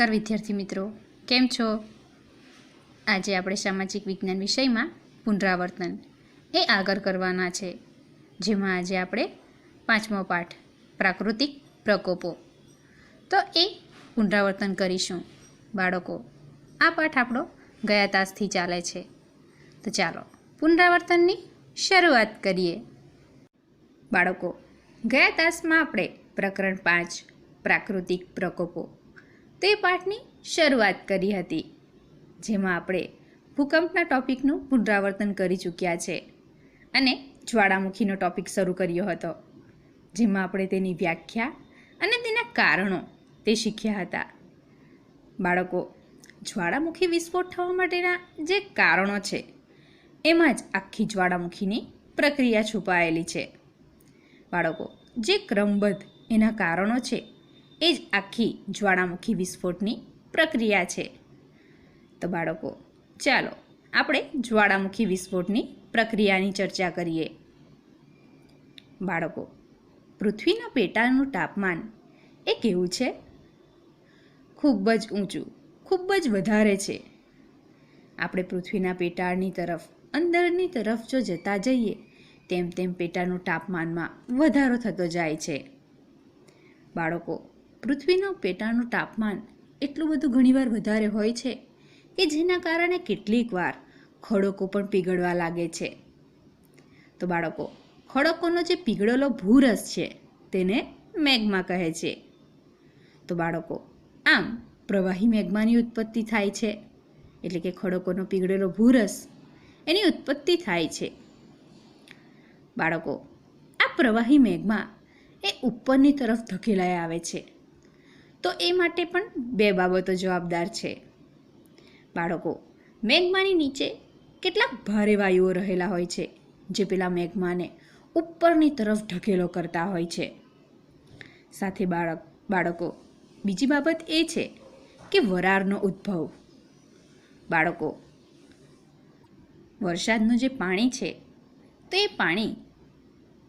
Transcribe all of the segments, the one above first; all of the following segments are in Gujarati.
નમસ્કાર વિદ્યાર્થી મિત્રો, કેમ છો? આજે આપણે સામાજિક વિજ્ઞાન વિષયમાં પુનરાવર્તન એ આગળ કરવાના છે, જેમાં આજે આપણે 5મો પાઠ પ્રાકૃતિક પ્રકોપો તો એ પુનરાવર્તન કરીશું. બાળકો, આ પાઠ આપણો ગયા તાસથી ચાલે છે, તો ચાલો પુનરાવર્તનની શરૂઆત કરીએ. બાળકો, ગયા તાસમાં આપણે પ્રકરણ 5 પ્રાકૃતિક પ્રકોપો તે પાઠની શરૂઆત કરી હતી, જેમાં આપણે ભૂકંપના ટૉપિકનું પુનરાવર્તન કરી ચૂક્યા છે અને જ્વાળામુખીનો ટૉપિક શરૂ કર્યો હતો, જેમાં આપણે તેની વ્યાખ્યા અને તેના કારણો તે શીખ્યા હતા. બાળકો, જ્વાળામુખી વિસ્ફોટ થવા માટેના જે કારણો છે એમાં જ આખી જ્વાળામુખીની પ્રક્રિયા છુપાયેલી છે. બાળકો, જે ક્રમબદ્ધ એના કારણો છે એ જ આખી જ્વાળામુખી વિસ્ફોટની પ્રક્રિયા છે. તો બાળકો, ચાલો આપણે જ્વાળામુખી વિસ્ફોટની પ્રક્રિયાની ચર્ચા કરીએ. બાળકો, પૃથ્વીના પેટાળનું તાપમાન એ કેવું છે? ખૂબ જ ઊંચું, ખૂબ જ વધારે છે. આપણે પૃથ્વીના પેટાળની તરફ, અંદરની તરફ જો જતા જઈએ તેમ તેમ પેટાળનું તાપમાનમાં વધારો થતો જાય છે. બાળકો, પૃથ્વીનું પેટાળનું તાપમાન એટલું બધું ઘણીવાર વધારે હોય છે કે જેના કારણે કેટલીક વાર ખડકો પણ પીગળવા લાગે છે. તો બાળકો, ખડકોનો જે પીગળેલો ભૂરસ છે તેને મેગ્મા કહે છે. તો બાળકો, આમ પ્રવાહી મેગ્માની ઉત્પત્તિ થાય છે, એટલે કે ખડકોનો પીગળેલો ભૂરસ એની ઉત્પત્તિ થાય છે. બાળકો, આ પ્રવાહી મેગ્મા એ ઉપરની તરફ ધકેલાઈ આવે છે, તો એ માટે પણ બે બાબતો જવાબદાર છે. બાળકો, મેગ્માની નીચે કેટલાક ભારે વાયુઓ રહેલા હોય છે, જે પેલા મેગ્માને ઉપરની તરફ ઢકેલો કરતા હોય છે. સાથે બાળકો, બીજી બાબત એ છે કે વરાળનો ઉદ્ભવ. બાળકો, વરસાદનું જે પાણી છે તો એ પાણી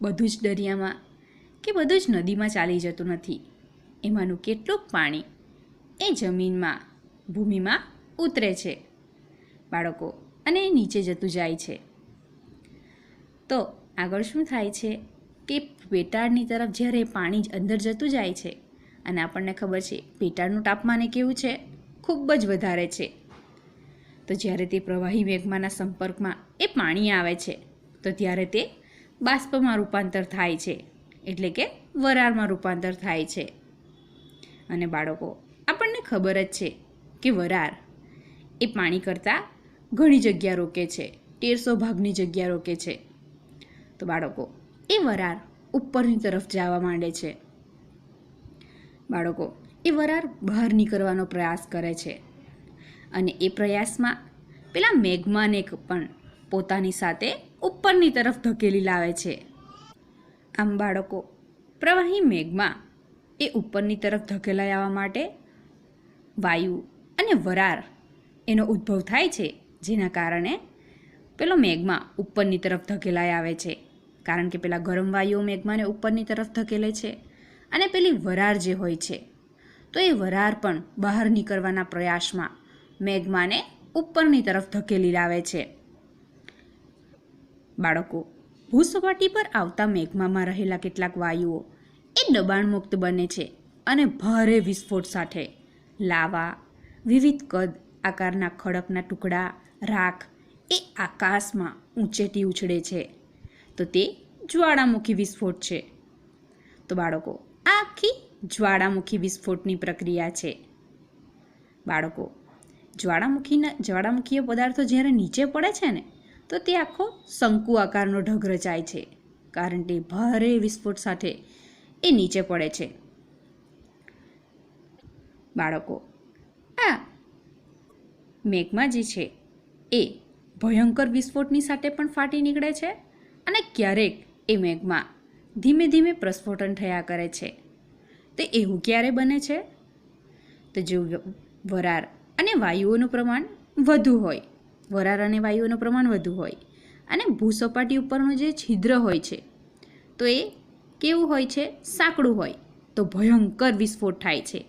બધું જ દરિયામાં કે બધું જ નદીમાં ચાલી જતું નથી. એમાંનું કેટલુંક પાણી એ જમીનમાં, ભૂમિમાં ઉતરે છે બાળકો, અને એ નીચે જતું જાય છે. તો આગળ શું થાય છે કે પેટાળની તરફ જ્યારે પાણી અંદર જતું જાય છે, અને આપણને ખબર છે પેટાળનું તાપમાન એ કેવું છે? ખૂબ જ વધારે છે. તો જ્યારે તે પ્રવાહી મેગ્માના સંપર્કમાં એ પાણી આવે છે તો ત્યારે તે બાષ્પમાં રૂપાંતર થાય છે, એટલે કે વરાળમાં રૂપાંતર થાય છે. અને બાળકો, આપણને ખબર જ છે કે વરાળ એ પાણી કરતાં ઘણી જગ્યા રોકે છે, 1300 ભાગની જગ્યા રોકે છે. તો બાળકો, એ વરાળ ઉપરની તરફ જવા માંડે છે. બાળકો, એ વરાળ બહાર નીકળવાનો પ્રયાસ કરે છે, અને એ પ્રયાસમાં પેલા મેગ્માને પણ પોતાની સાથે ઉપરની તરફ ધકેલી લાવે છે. આમ બાળકો, પ્રવાહી મેગ્મા એ ઉપરની તરફ ધકેલાઈ આવવા માટે વાયુ અને વરાળ એનો ઉદ્ભવ થાય છે, જેના કારણે પેલો મેગ્મા ઉપરની તરફ ધકેલાઈ આવે છે. કારણ કે પેલા ગરમ વાયુઓ મેગ્માને ઉપરની તરફ ધકેલે છે, અને પેલી વરાળ જે હોય છે તો એ વરાળ પણ બહાર નીકળવાના પ્રયાસમાં મેગ્માને ઉપરની તરફ ધકેલી લાવે છે. બાળકો, ભૂસપાટી પર આવતા મેગ્મામાં રહેલા કેટલાક વાયુઓ એ દબાણમુક્ત બને છે, અને ભારે વિસ્ફોટ સાથે લાવા, વિવિધ કદ આકારના ખડકના ટુકડા, રાખ એ આકાશમાં ઊંચેથી ઉછળે છે. તો તે જ્વાળામુખી વિસ્ફોટ છે. તો બાળકો, આ આખી જ્વાળામુખી વિસ્ફોટની પ્રક્રિયા છે. બાળકો, જ્વાળામુખીય પદાર્થો જ્યારે નીચે પડે છે ને તો તે આખો શંકુ આકારનો ઢગ રચાય છે, કારણ કે ભારે વિસ્ફોટ સાથે એ નીચે પડે છે. બાળકો, આ મેગ્મા જે છે એ ભયંકર વિસ્ફોટની સાથે પણ ફાટી નીકળે છે, અને ક્યારેક એ મેગ્મા ધીમે ધીમે પ્રસ્ફોટન થયા કરે છે. તે એવું ક્યારે બને છે? તો જો વરાળ અને વાયુઓનું પ્રમાણ વધુ હોય, અને ભૂસપાટી ઉપરનું જે છિદ્ર હોય છે તો એ કેવું હોય છે? સાંકડું હોય, તો ભયંકર વિસ્ફોટ થાય છે.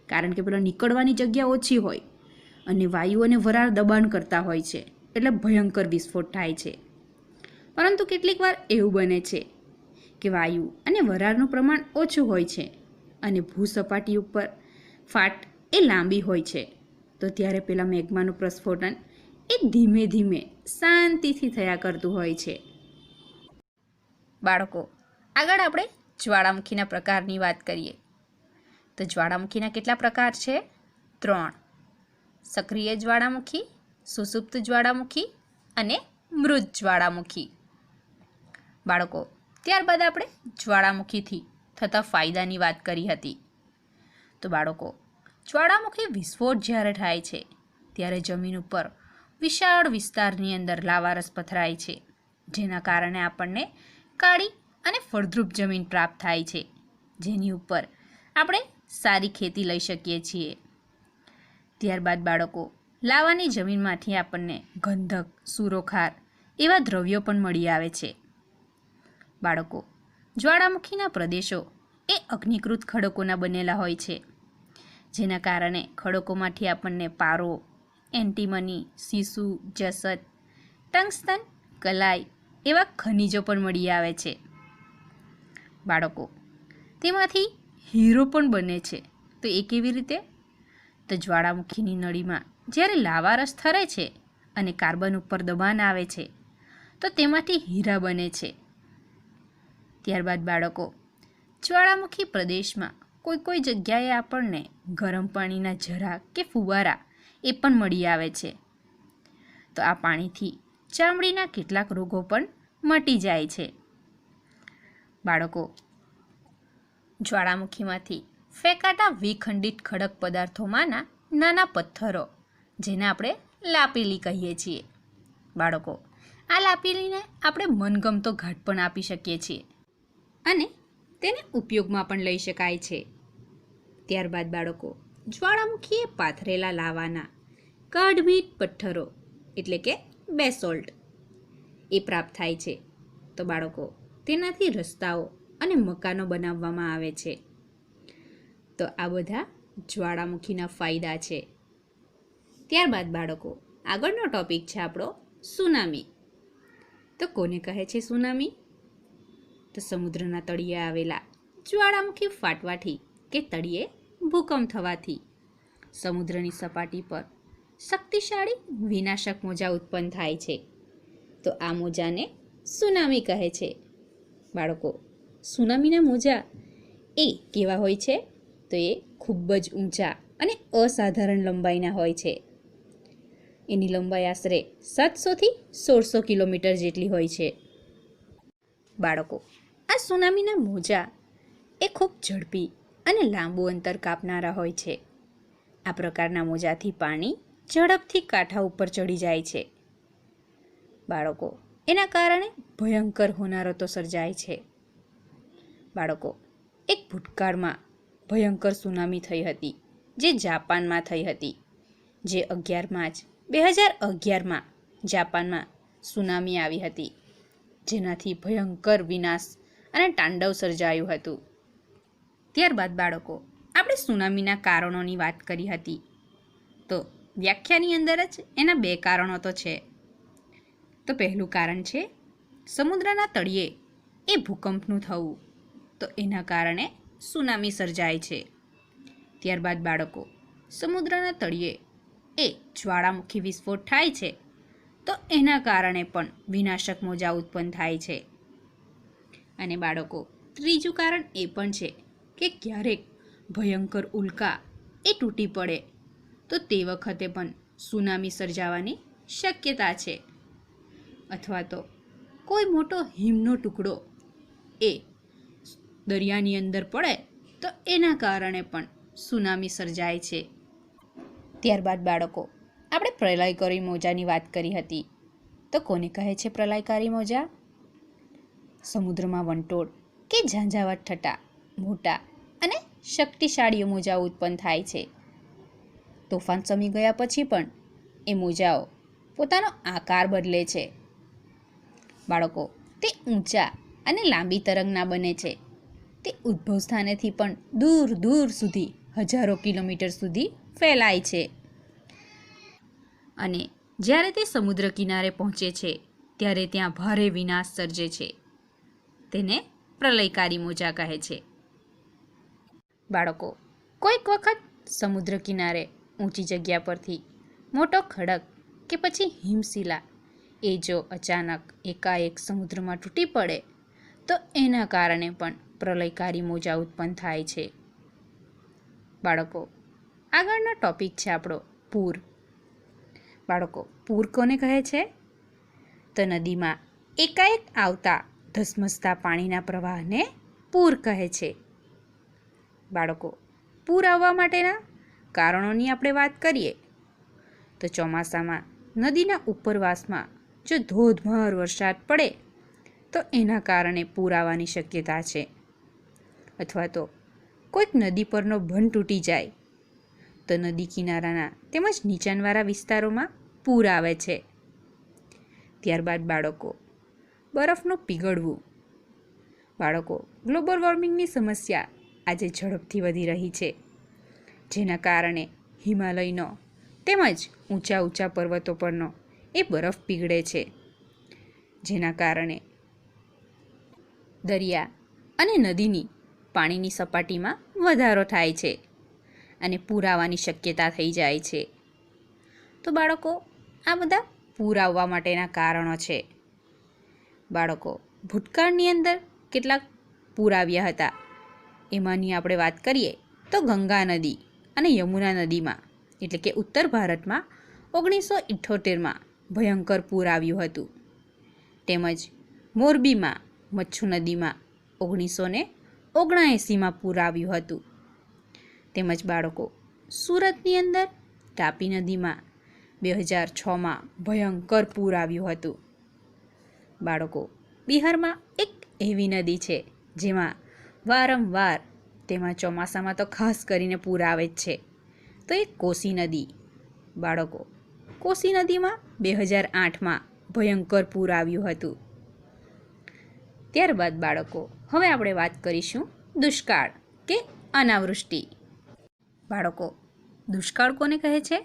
કારણ કે પેલો નીકળવાની જગ્યા ઓછી હોય અને વાયુ અને વરાળ દબાણ કરતા હોય છે, એટલે ભયંકર વિસ્ફોટ થાય છે. પરંતુ કેટલીક વાર એવું બને છે કે વાયુ અને વરાળનું પ્રમાણ ઓછું હોય છે અને ભૂસપાટી ઉપર ફાટ એ લાંબી હોય છે, તો ત્યારે પેલા મેગ્માનું પ્રસ્ફોટન એ ધીમે ધીમે શાંતિથી થયા કરતું હોય છે. બાળકો, આગળ આપણે જ્વાળામુખીના પ્રકારની વાત કરીએ. તો જ્વાળામુખીના કેટલા પ્રકાર છે? 3. સક્રિય જ્વાળામુખી, સુષુપ્ત જ્વાળામુખી અને મૃત જ્વાળામુખી. બાળકો, ત્યારબાદ આપણે જ્વાળામુખીથી થતા ફાયદાની વાત કરી હતી. તો બાળકો, જ્વાળામુખી વિસ્ફોટ જ્યારે થાય છે ત્યારે જમીન ઉપર વિશાળ વિસ્તારની અંદર લાવારસ પથરાય છે, જેના કારણે આપણને કાળી અને ફળદ્રુપ જમીન પ્રાપ્ત થાય છે, જેની ઉપર આપણે સારી ખેતી લઈ શકીએ છીએ. ત્યારબાદ બાળકો, લાવાની જમીનમાંથી આપણને ગંધક, સુરોખાર એવા દ્રવ્યો પણ મળી આવે છે. બાળકો, જ્વાળામુખીના પ્રદેશો એ અગ્નિકૃત ખડકોના બનેલા હોય છે, જેના કારણે ખડકોમાંથી આપણને પારો, એન્ટીમની, સીસુ, જસત, ટંગસ્ટન, કલાઈ એવા ખનિજો પણ મળી આવે છે. બાળકો, તેમાંથી હીરો પણ બને છે. તો એ કેવી રીતે? તો જ્વાળામુખીની નળીમાં જ્યારે લાવારસ ઠરે છે અને કાર્બન ઉપર દબાણ આવે છે, તો તેમાંથી હીરા બને છે. ત્યારબાદ બાળકો, જ્વાળામુખી પ્રદેશમાં કોઈ જગ્યાએ આપણને ગરમ પાણીના ઝરા કે ફુવારા એ પણ મળી આવે છે. તો આ પાણીથી ચામડીના કેટલાક રોગો પણ મટી જાય છે. બાળકો, જ્વાળામુખીમાંથી ફેંકાતા વિખંડિત ખડક પદાર્થોમાંના નાના પથ્થરો, જેને આપણે લાપીલી કહીએ છીએ. બાળકો, આ લાપીલીને આપણે મનગમતો ઘાટ પણ આપી શકીએ છીએ અને તેને ઉપયોગમાં પણ લઈ શકાય છે. ત્યારબાદ બાળકો, જ્વાળામુખીએ પાથરેલા લાવાના કાઢમીટ પથ્થરો એટલે કે બેસોલ્ટ એ પ્રાપ્ત થાય છે. તો બાળકો, તેનાથી રસ્તાઓ અને મકાનો બનાવવામાં આવે છે. તો આ બધા જ્વાળામુખીના ફાયદા છે. ત્યારબાદ બાળકો, આગળનો ટોપિક છે આપણો સુનામી. તો કોને કહે છે સુનામી? તો સમુદ્રના તળિયે આવેલા જ્વાળામુખી ફાટવાથી કે તળિયે ભૂકંપ થવાથી સમુદ્રની સપાટી પર શક્તિશાળી વિનાશક મોજા ઉત્પન્ન થાય છે. તો આ મોજાને સુનામી કહે છે. બાળકો, સુનામીના મોજા એ કેવા હોય છે? તો એ ખૂબ જ ઊંચા અને અસાધારણ લંબાઈના હોય છે. એની લંબાઈ આશરે 700થી 1600 કિલોમીટર જેટલી હોય છે. બાળકો, આ સુનામીના મોજા એ ખૂબ ઝડપી અને લાંબુ અંતર કાપનારા હોય છે. આ પ્રકારના મોજાથી પાણી ઝડપથી કાંઠા ઉપર ચડી જાય છે. બાળકો, એના કારણે ભયંકર હોનારતો સર્જાય છે. બાળકો, એક ભૂતકાળમાં ભયંકર સુનામી થઈ હતી, જે જાપાનમાં થઈ હતી. જે 11 માર્ચ 2011માં જાપાનમાં સુનામી આવી હતી, જેનાથી ભયંકર વિનાશ અને તાંડવ સર્જાયું હતું. ત્યારબાદ બાળકો, આપણે સુનામીના કારણોની વાત કરી હતી. તો વ્યાખ્યાની અંદર જ એના 2 કારણો તો છે. તો પહેલું કારણ છે સમુદ્રના તળિયે એ ભૂકંપનું થવું, તો એના કારણે સુનામી સર્જાય છે. ત્યારબાદ બાળકો, સમુદ્રના તળિયે એ જ્વાળામુખી વિસ્ફોટ થાય છે, તો એના કારણે પણ વિનાશક મોજા ઉત્પન્ન થાય છે. અને બાળકો, ત્રીજું કારણ એ પણ છે કે ક્યારેક ભયંકર ઉલ્કા એ તૂટી પડે, તો તે વખતે પણ સુનામી સર્જાવાની શક્યતા છે. અથવા તો કોઈ મોટો હિમનો ટુકડો એ દરિયાની અંદર પડે, તો એના કારણે પણ સુનામી સર્જાય છે. ત્યારબાદ બાળકો, આપણે પ્રલયકારી મોજાની વાત કરી હતી. તો કોને કહે છે પ્રલયકારી મોજા? સમુદ્રમાં વંટોળ કે ઝાંઝાવાત થતાં મોટા અને શક્તિશાળી મોજાઓ ઉત્પન્ન થાય છે. તોફાન શમી ગયા પછી પણ એ મોજાઓ પોતાનો આકાર બદલે છે. બાળકો, તે ઊંચા અને લાંબી તરંગના બને છે. તે ઉદ્ભવ સ્થાનેથી પણ દૂર દૂર સુધી હજારો કિલોમીટર સુધી ફેલાય છે અને જ્યારે તે સમુદ્ર કિનારે પહોંચે છે ત્યારે ત્યાં ભારે વિનાશ સર્જે છે. તેને પ્રલયકારી મોજા કહે છે. બાળકો, કોઈક વખત સમુદ્ર કિનારે ઊંચી જગ્યા પરથી મોટો ખડક કે પછી હિમશિલા એ જો અચાનક એકાએક સમુદ્રમાં તૂટી પડે તો એના કારણે પણ પ્રલયકારી મોજા ઉત્પન્ન થાય છે. બાળકો, આગળનો ટોપિક છે આપણો પૂર. બાળકો, પૂર કોને કહે છે? તો નદીમાં એકાએક આવતા ધસમસતા પાણીના પ્રવાહને પૂર કહે છે. બાળકો, પૂર આવવા માટેના કારણોની આપણે વાત કરીએ તો ચોમાસામાં નદીના ઉપરવાસમાં જો ધોધમાર વરસાદ પડે તો એના કારણે પૂર આવવાની શક્યતા છે. અથવા તો કોઈક નદી પરનો બંધ તૂટી જાય તો નદી કિનારાના તેમજ નીચાણવાળા વિસ્તારોમાં પૂર આવે છે. ત્યારબાદ બાળકો, બરફનું પીગળવું. બાળકો, ગ્લોબલ વોર્મિંગની સમસ્યા આજે ઝડપથી વધી રહી છે, જેના કારણે હિમાલયનો તેમજ ઊંચા પર્વતો પરનો એ બરફ પીગળે છે, જેના કારણે દરિયા અને નદીની પાણીની સપાટીમાં વધારો થાય છે અને પૂર આવવાની શક્યતા થઈ જાય છે. તો બાળકો, આ બધા પૂર આવવા માટેના કારણો છે. બાળકો, ભૂતકાળની અંદર કેટલાક પૂર આવ્યા હતા. એમાંની આપણે વાત કરીએ તો ગંગા નદી અને યમુના નદીમાં એટલે કે ઉત્તર ભારતમાં 1978માં ભયંકર પૂર આવ્યું હતું. તેમજ મોરબીમાં મચ્છુ નદીમાં 1979માં પૂર આવ્યું હતું. તેમજ બાળકો, સુરતની અંદર તાપી નદીમાં 2006માં ભયંકર પૂર આવ્યું હતું. બાળકો, બિહારમાં એક એવી નદી છે જેમાં વારંવાર તેમાં ચોમાસામાં તો ખાસ કરીને પૂર આવે જ છે, તો એ કોસી નદી. બાળકો, કોસી નદીમાં 2008માં ભયંકર પૂર આવ્યું હતું. ત્યારબાદ બાળકો, હવે આપણે વાત કરીશું દુષ્કાળ કે અનાવૃષ્ટિ. બાળકો, દુષ્કાળ કોને કહે છે?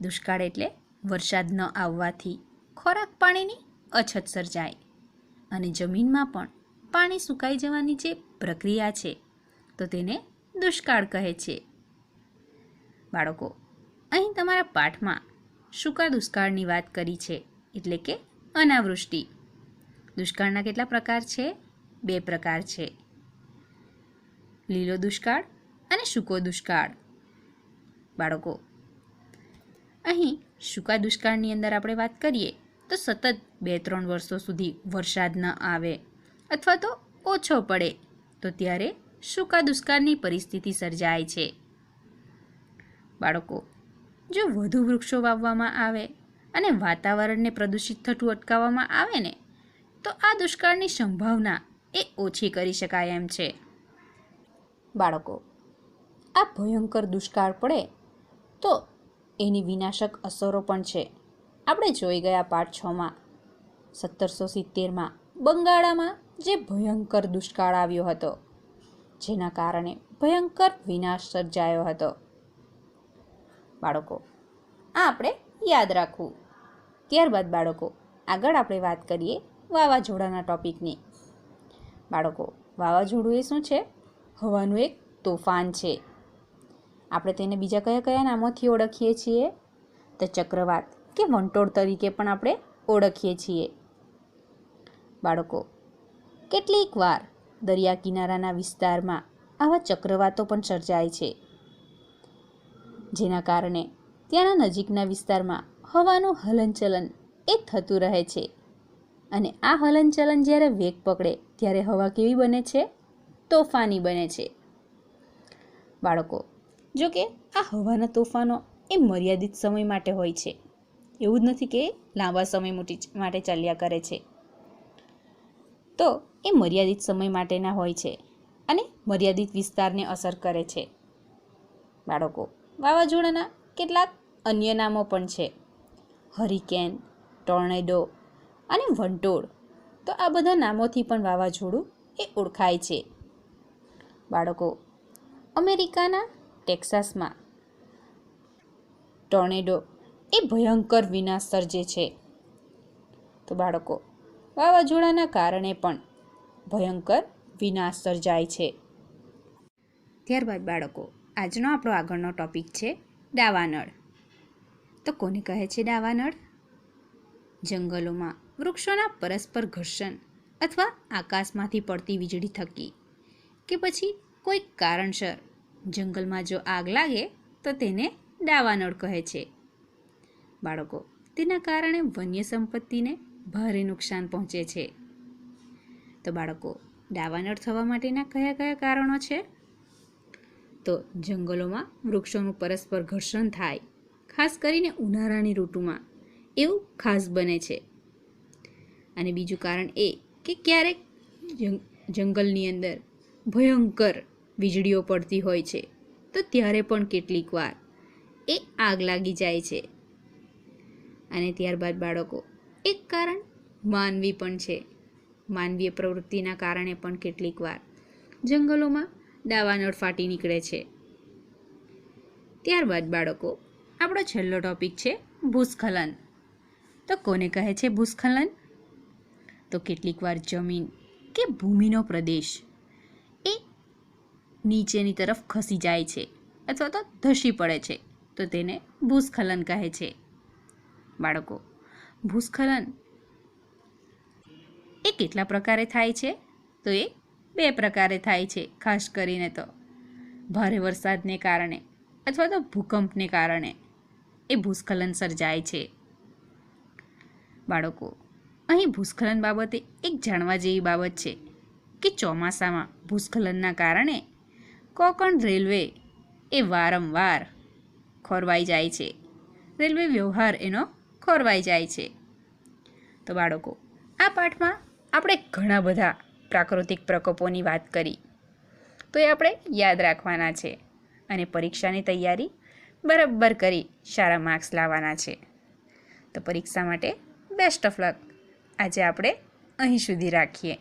દુષ્કાળ એટલે વરસાદ ન આવવાથી ખોરાક પાણીની અછત સર્જાય અને જમીનમાં પણ પાણી સુકાઈ જવાની જે પ્રક્રિયા છે તો તેને દુષ્કાળ કહે છે. બાળકો, અહીં તમારા પાઠમાં સૂકા દુષ્કાળની વાત કરી છે, એટલે કે અનાવૃષ્ટિ. દુષ્કાળના કેટલા પ્રકાર છે? 2 પ્રકાર છે, લીલો દુષ્કાળ અને સૂકો દુષ્કાળ. બાળકો, અહીં સૂકા દુષ્કાળની અંદર આપણે વાત કરીએ તો સતત 2-3 વર્ષો સુધી વરસાદ ન આવે અથવા તો ઓછો પડે તો ત્યારે સૂકા દુષ્કાળની પરિસ્થિતિ સર્જાય છે. બાળકો, જો વધુ વૃક્ષો વાવવામાં આવે અને વાતાવરણને પ્રદૂષિત થતું અટકાવવામાં આવે ને તો આ દુષ્કાળની સંભાવના એ ઓછી કરી શકાય એમ છે. બાળકો, આ ભયંકર દુષ્કાળ પડે તો એની વિનાશક અસરો પણ છે. આપણે જોઈ ગયા પાઠ 6માં 1770માં બંગાળામાં જે ભયંકર દુષ્કાળ આવ્યો હતો, જેના કારણે ભયંકર વિનાશ સર્જાયો હતો. બાળકો, આ આપણે યાદ રાખવું. ત્યારબાદ બાળકો, આગળ આપણે વાત કરીએ વાવાઝોડાના ટોપિકની. બાળકો, વાવાઝોડું એ શું છે? હવાનું એક તોફાન છે. આપણે તેને બીજા કયા કયા નામોથી ઓળખીએ છીએ? તો ચક્રવાત કે વંટોળ તરીકે પણ આપણે ઓળખીએ છીએ. બાળકો, કેટલીક વાર દરિયા કિનારાના વિસ્તારમાં આવા ચક્રવાતો પણ સર્જાય છે, જેના કારણે ત્યાંના નજીકના વિસ્તારમાં હવાનું હલનચલન એ થતું રહે છે અને આ હલનચલન જ્યારે વેગ પકડે ત્યારે હવા કેવી બને છે? તોફાની બને છે. બાળકો, જો કે આ હવાના તોફાનો એ મર્યાદિત સમય માટે હોય છે, એવું જ નથી કે લાંબા સમય માટે ચાલ્યા કરે છે. તો એ મર્યાદિત સમય માટેના હોય છે અને મર્યાદિત વિસ્તારને અસર કરે છે. બાળકો, વાવાઝોડાના કેટલાક અન્ય નામો પણ છે, હરિકેન, ટોર્નેડો અને વંટોળ. તો આ બધા નામોથી પણ વાવાઝોડું એ ઓળખાય છે. બાળકો, અમેરિકાના ટેક્સાસમાં ટોર્નેડો એ ભયંકર વિનાશ સર્જે છે. તો બાળકો, વાવાઝોડાના કારણે પણ ભયંકર વિનાશ સર્જાય છે. ત્યારબાદ બાળકો, આજનો આપણો આગળનો ટોપિક છે દાવાનળ. તો કોને કહે છે દાવાનળ? જંગલોમાં વૃક્ષોના પરસ્પર ઘર્ષણ અથવા આકાશમાંથી પડતી વીજળી થકી કે પછી કોઈ કારણસર જંગલમાં જો આગ લાગે તો તેને દાવાનળ કહે છે. બાળકો, તેના કારણે વન્ય સંપત્તિને ભારે નુકસાન પહોંચે છે. તો બાળકો, દાવાનળ થવા માટેના કયા કયા કારણો છે? તો જંગલોમાં વૃક્ષોનું પરસ્પર ઘર્ષણ થાય, ખાસ કરીને ઉનાળાની ઋતુમાં એવું ખાસ બને છે. અને બીજું કારણ એ કે ક્યારેક જંગલની અંદર ભયંકર વીજળીઓ પડતી હોય છે, તો ત્યારે પણ કેટલીક વાર એ આગ લાગી જાય છે. અને ત્યારબાદ બાળકો, એક કારણ માનવી પણ છે. માનવીય પ્રવૃત્તિના કારણે પણ કેટલીક વાર જંગલોમાં દાવાનળ ફાટી નીકળે છે. ત્યારબાદ બાળકો, આપણો છેલ્લો ટોપિક છે ભૂસ્ખલન. તો કોને કહે છે ભૂસ્ખલન? તો કેટલીક વાર જમીન કે ભૂમિનો પ્રદેશ એ નીચેની તરફ ખસી જાય છે અથવા તો ધસી પડે છે, તો તેને ભૂસ્ખલન કહે છે. બાળકો, ભૂસ્ખલન એ કેટલા પ્રકારે થાય છે? તો એ 2 પ્રકારે થાય છે. ખાસ કરીને તો ભારે વરસાદને કારણે અથવા તો ભૂકંપને કારણે એ ભૂસ્ખલન સર્જાય છે. બાળકો, અહીં ભૂસ્ખલન બાબતે એક જાણવા જેવી બાબત છે કે ચોમાસામાં ભૂસ્ખલનના કારણે કોંકણ રેલવે એ વારંવાર ખોરવાઈ જાય છે. રેલવે વ્યવહાર એનો ખોરવાઈ જાય છે. તો બાળકો, આ પાઠમાં આપણે ઘણા બધા પ્રાકૃતિક પ્રકોપોની વાત કરી, તો એ આપણે યાદ રાખવાના છે અને પરીક્ષાની તૈયારી બરાબર કરી સારા માર્ક્સ લાવવાના છે. તો પરીક્ષા માટે બેસ્ટ ઓફ લક. આજે આપણે અહીં સુધી રાખીએ.